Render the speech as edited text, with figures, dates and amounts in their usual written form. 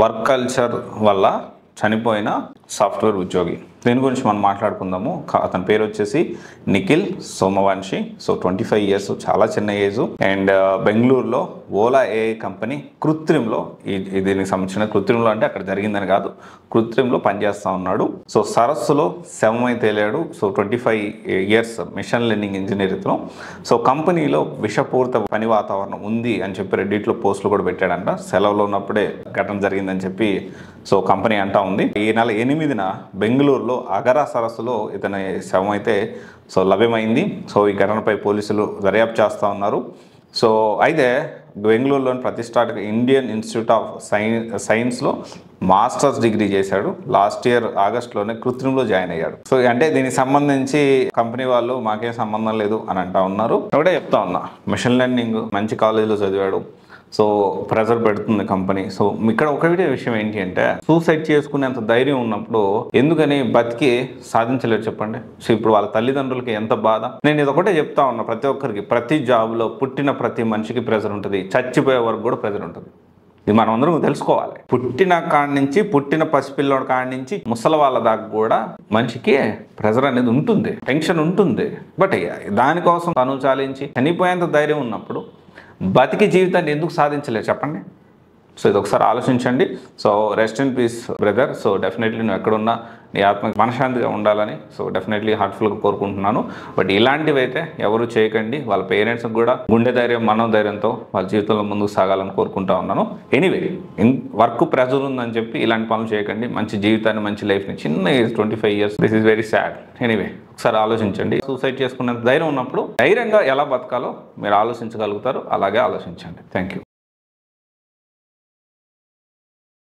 Work culture వల్ల చనిపోయిన software ఉద్యోగి. దీని గురించి మనం మాట్లాడుకుందాము. అతని పేరు వచ్చేసి నిఖిల్ సోమవంశి. సో 25 ఇయర్స్, చాలా చిన్న ఏజ్. అండ్ బెంగళూరులో ఓలా ఏఐ కంపెనీ కృత్రిమలో, దీనికి సంబంధించిన కృత్రిమలో అంటే అక్కడ జరిగిందని కాదు, కృత్రిమలో పనిచేస్తూ ఉన్నాడు. సో సరస్సులో శవమై తేలాడు. So 25 years machine learning engineer ఇతను. సో కంపెనీలో విషపూరిత పని వాతావరణం ఉంది అని చెప్పి రెడ్డిట్లో పోస్టులు కూడా పెట్టాడంట. సెలవులో ఉన్నప్పుడే ఘటన జరిగిందని చెప్పి సో కంపెనీ అంటా ఉంది. ఈ నెల 8న బెంగళూరులో అగరా సరస్సులో ఇతని శవం అయితే సో లభ్యమైంది. సో ఈ ఘటనపై పోలీసులు దర్యాప్తు చేస్తూ ఉన్నారు. సో అయితే బెంగళూరులోని ప్రతిష్టాత్మక ఇండియన్ ఇన్స్టిట్యూట్ ఆఫ్ సైన్స్లో మాస్టర్స్ డిగ్రీ చేశాడు. లాస్ట్ ఇయర్ ఆగస్టులోనే కృత్రిమలో జాయిన్ అయ్యాడు. సో అంటే దీనికి సంబంధించి కంపెనీ వాళ్ళు మాకేం సంబంధం లేదు అని అంటా ఉన్నారు. ఒకటే చెప్తా ఉన్నా, మిషన్ లెర్నింగ్ మంచి కాలేజీలో చదివాడు. సో ప్రెజర్ పెడుతుంది కంపెనీ. సో ఇక్కడ ఒకటే విషయం ఏంటి అంటే, సూసైడ్ చేసుకునేంత ధైర్యం ఉన్నప్పుడు ఎందుకని బతికి సాధించలేరు చెప్పండి. సో ఇప్పుడు వాళ్ళ తల్లిదండ్రులకి ఎంత బాధ. నేను ఇది ఒకటే చెప్తా ఉన్నా, ప్రతి ఒక్కరికి, ప్రతి జాబ్లో పుట్టిన ప్రతి మనిషికి ప్రెజర్ ఉంటుంది, చచ్చిపోయే వరకు కూడా ప్రెజర్ ఉంటుంది. ఇది మనం అందరం తెలుసుకోవాలి. పుట్టిన కాడి నుంచి, పుట్టిన పసిపిల్లోడి కాడి నుంచి ముసలి వాళ్ళ దాకా కూడా మనిషికి ప్రెజర్ అనేది ఉంటుంది, టెన్షన్ ఉంటుంది. బట్ దానికోసం తను చాలించి చనిపోయేంత ధైర్యం ఉన్నప్పుడు బతికి జీవితాన్ని ఎందుకు సాధించలేదు చెప్పండి. సో ఇది ఒకసారి ఆలోచించండి. So rest in peace brother. So definitely నువ్వు ఎక్కడున్నా నీ ఆత్మ మనశ్శాంతిగా ఉండాలని సో డెఫినెట్లీ హార్ట్ఫుల్గా కోరుకుంటున్నాను. బట్ ఇలాంటివి అయితే ఎవరు చేయకండి. వాళ్ళ పేరెంట్స్కి కూడా గుండె ధైర్యం, మనోధైర్యంతో వాళ్ళ జీవితంలో ముందుకు సాగాలని కోరుకుంటా ఉన్నాను. ఎనీవే, వర్క్ ప్రెజర్ ఉందని చెప్పి ఇలాంటి పనులు చేయకండి. మంచి జీవితాన్ని, మంచి లైఫ్ని, చిన్న age 25 years, this is very sad. Anyway, ఒకసారి ఆలోచించండి. సూసైడ్ చేసుకునేంత ధైర్యం ఉన్నప్పుడు ధైర్యంగా ఎలా బతకాలో మీరు ఆలోచించగలుగుతారు. అలాగే ఆలోచించండి. Thank you.